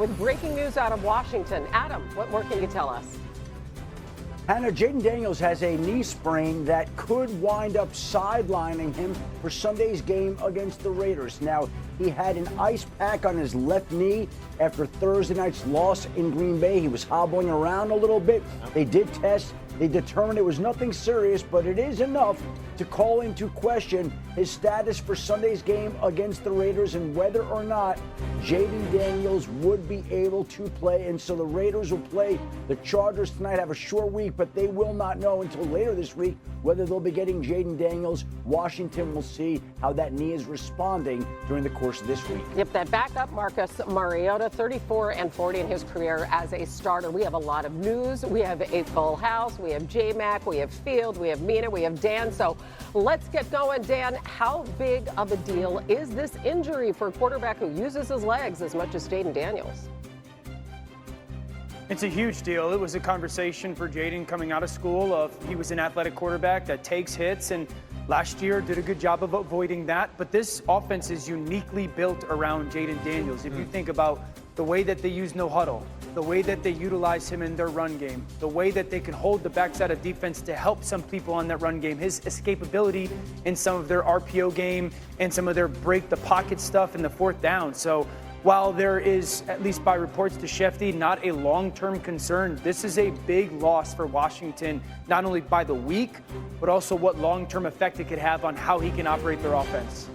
with breaking news out of Washington. Adam, what more can you tell us? Hannah, Jayden Daniels has a knee sprain that could wind up sidelining him for Sunday's game against the Raiders. Now, he had an ice pack on his left knee after Thursday night's loss in Green Bay. He was hobbling around a little bit. They did test. They determined it was nothing serious, but it is enough to call into question his status for Sunday's game against the Raiders and whether or not Jayden Daniels would be able to play. And so the Raiders will play the Chargers tonight, have a short week, but they will not know until later this week whether they'll be getting Jayden Daniels. Washington will see how that knee is responding during the course of this week. Yep, that backup Marcus Mariota, 34-40 in his career as a starter. We have a lot of news. We have a full house. We have J-Mac, we have Field, we have Mina, we have Dan. So let's get going. Dan, how big of a deal is this injury for a quarterback who uses his legs as much as Jayden Daniels? It's a huge deal. It was a conversation for Jayden coming out of school. He was an athletic quarterback that takes hits, and last year did a good job of avoiding that. But this offense is uniquely built around Jayden Daniels. If you think about the way that they use no huddle, the way that they utilize him in their run game, the way that they can hold the backside of defense to help some people on that run game, his escapability in some of their RPO game and some of their break the pocket stuff in the fourth down. So while there is, at least by reports to Shefty, not a long-term concern, this is a big loss for Washington, not only by the week, but also what long-term effect it could have on how he can operate their offense.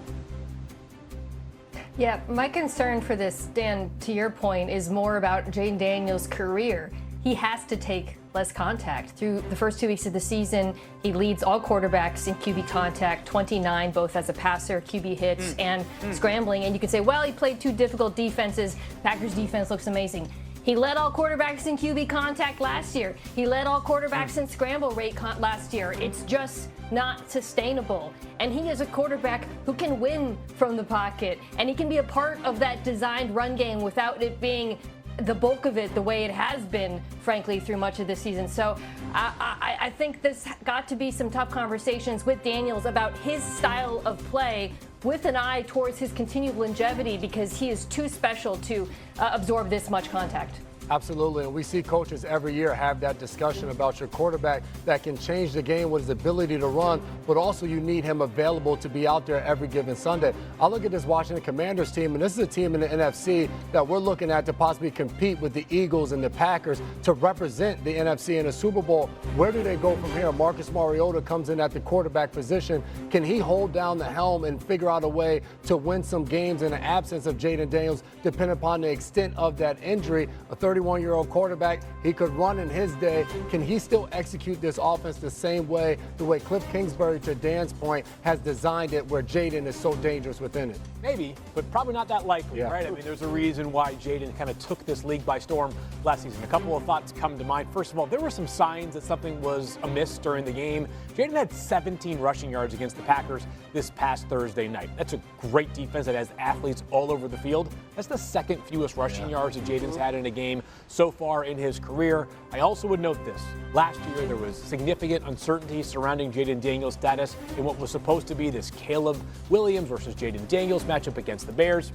Yeah, my concern for this, Dan, to your point, is more about Jayden Daniels' career. He has to take less contact. Through the first 2 weeks of the season, he leads all quarterbacks in QB contact, 29, both as a passer, QB hits, and scrambling. And you could say, well, he played two difficult defenses. Packers defense looks amazing. He led all quarterbacks in QB contact last year. He led all quarterbacks in scramble rate last year. It's just not sustainable. And he is a quarterback who can win from the pocket, and he can be a part of that designed run game without it being the bulk of it the way it has been, frankly, through much of this season. So I think there's got to be some tough conversations with Daniels about his style of play with an eye towards his continued longevity, because he is too special to absorb this much contact. Absolutely, and we see coaches every year have that discussion about your quarterback that can change the game with his ability to run, but also you need him available to be out there every given Sunday. I look at this Washington Commanders team, and this is a team in the NFC that we're looking at to possibly compete with the Eagles and the Packers to represent the NFC in a Super Bowl. Where do they go from here? Marcus Mariota comes in at the quarterback position. Can he hold down the helm and figure out a way to win some games in the absence of Jayden Daniels, depending upon the extent of that injury? A 31-year-old quarterback, he could run in his day. Can he still execute this offense the same way, the way Cliff Kingsbury, to Dan's point, has designed it, where Jayden is so dangerous within it? Maybe, but probably not that likely, right? I mean, there's a reason why Jayden kind of took this league by storm last season. A couple of thoughts come to mind. First of all, there were some signs that something was amiss during the game. Jayden had 17 rushing yards against the Packers this past Thursday night. That's a great defense that has athletes all over the field. That's the second fewest rushing yards that Jayden's had in a game so far in his career. I also would note this. Last year, there was significant uncertainty surrounding Jayden Daniels' status in what was supposed to be this Caleb Williams versus Jayden Daniels matchup against the Bears.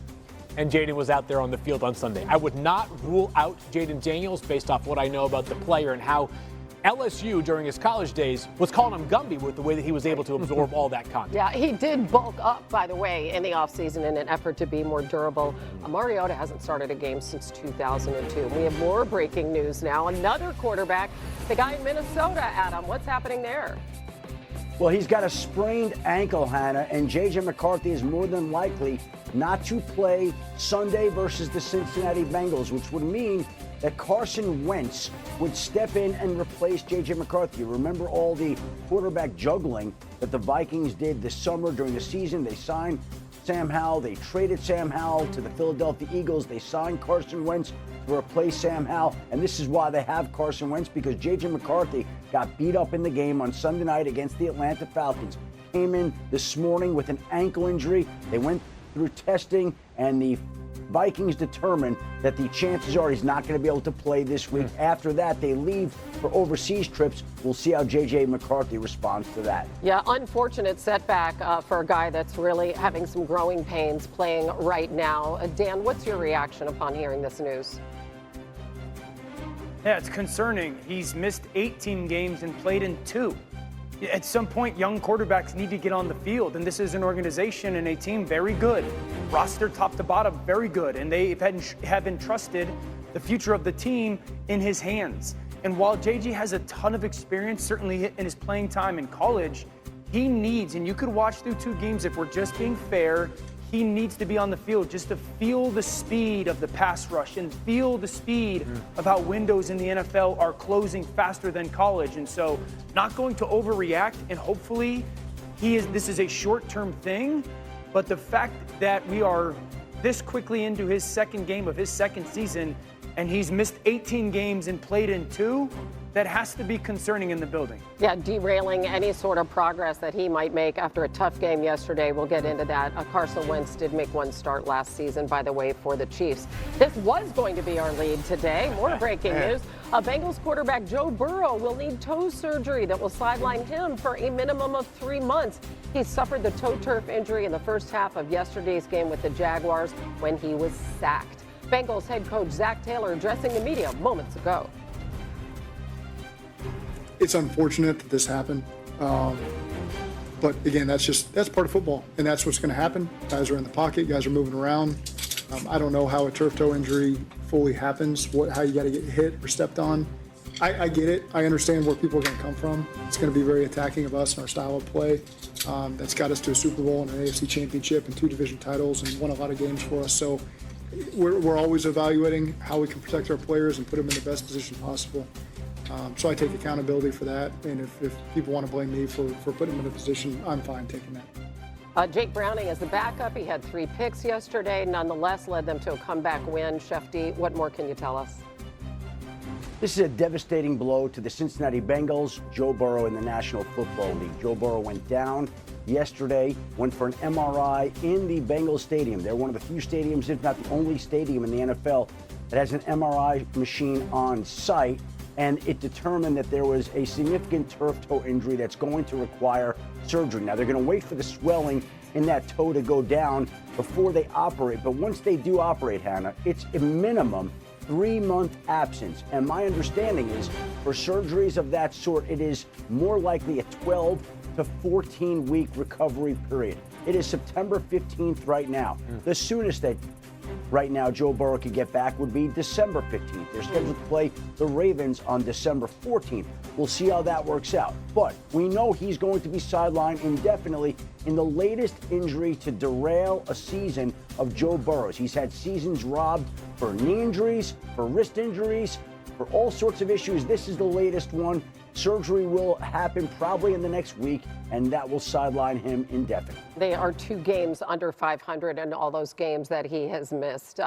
And Jayden was out there on the field on Sunday. I would not rule out Jayden Daniels based off what I know about the player and how LSU during his college days was calling him Gumby with the way that he was able to absorb all that content. Yeah, he did bulk up, by the way, in the offseason in an effort to be more durable. Mariota hasn't started a game since 2002. We have more breaking news now. Another quarterback, the guy in Minnesota, Adam. What's happening there? Well, he's got a sprained ankle, Hannah, and J.J. McCarthy is more than likely not to play Sunday versus the Cincinnati Bengals, which would mean that Carson Wentz would step in and replace J.J. McCarthy. Remember all the quarterback juggling that the Vikings did this summer during the season? They signed Sam Howell. They traded Sam Howell to the Philadelphia Eagles. They signed Carson Wentz to replace Sam Howell. And this is why they have Carson Wentz, because J.J. McCarthy got beat up in the game on Sunday night against the Atlanta Falcons. Came in this morning with an ankle injury. They went through testing, and the Vikings determined that the chances are he's not going to be able to play this week. After that, they leave for overseas trips. We'll see how J.J. McCarthy responds to that. Yeah, unfortunate setback for a guy that's really having some growing pains playing right now. Dan, what's your reaction upon hearing this news? Yeah, it's concerning. He's missed 18 games and played in 2. At some point, young quarterbacks need to get on the field, and this is an organization and a team very good. Roster top to bottom, very good, and they have entrusted the future of the team in his hands. And while JJ has a ton of experience, certainly in his playing time in college, he needs, and you could watch through 2 games if we're just being fair, he needs to be on the field just to feel the speed of the pass rush and feel the speed of how windows in the NFL are closing faster than college. And so not going to overreact, and hopefully this is a short-term thing, but the fact that we are this quickly into his second game of his second season and he's missed 18 games and played in 2, that has to be concerning in the building. Yeah, derailing any sort of progress that he might make after a tough game yesterday. We'll get into that. Carson Wentz did make 1 start last season, by the way, for the Chiefs. This was going to be our lead today. More breaking news. Bengals quarterback Joe Burrow will need toe surgery that will sideline him for a minimum of 3 months. He suffered the toe turf injury in the first half of yesterday's game with the Jaguars when he was sacked. Bengals head coach Zach Taylor addressing the media moments ago. It's unfortunate that this happened, but again, that's part of football, and that's what's going to happen. Guys are in the pocket, guys are moving around. I don't know how a turf toe injury fully happens, how you got to get hit or stepped on. I get it. I understand where people are going to come from. It's going to be very attacking of us and our style of play. That's got us to a Super Bowl and an AFC Championship and 2 division titles and won a lot of games for us. So we're always evaluating how we can protect our players and put them in the best position possible. So I take accountability for that, and if people want to blame me for putting him in a position, I'm fine taking that. Jake Browning is the backup. He had 3 picks yesterday, nonetheless led them to a comeback win. Chef D, what more can you tell us? This is a devastating blow to the Cincinnati Bengals, Joe Burrow in the National Football League. Joe Burrow went down yesterday, went for an MRI in the Bengals stadium. They're one of the few stadiums, if not the only stadium in the NFL, that has an MRI machine on site. And it determined that there was a significant turf toe injury that's going to require surgery. Now, they're going to wait for the swelling in that toe to go down before they operate. But once they do operate, Hannah, it's a minimum 3-month absence. And my understanding is for surgeries of that sort, it is more likely a 12 to 14-week recovery period. It is September 15th right now. The soonest that right now Joe Burrow could get back would be December 15th. They're scheduled to play the Ravens on December 14th. We'll see how that works out. But we know he's going to be sidelined indefinitely in the latest injury to derail a season of Joe Burrow's. He's had seasons robbed for knee injuries, for wrist injuries, for all sorts of issues. This is the latest one. Surgery will happen probably in the next week, and that will sideline him indefinitely. They are 2 games under 500 in all those games that he has missed.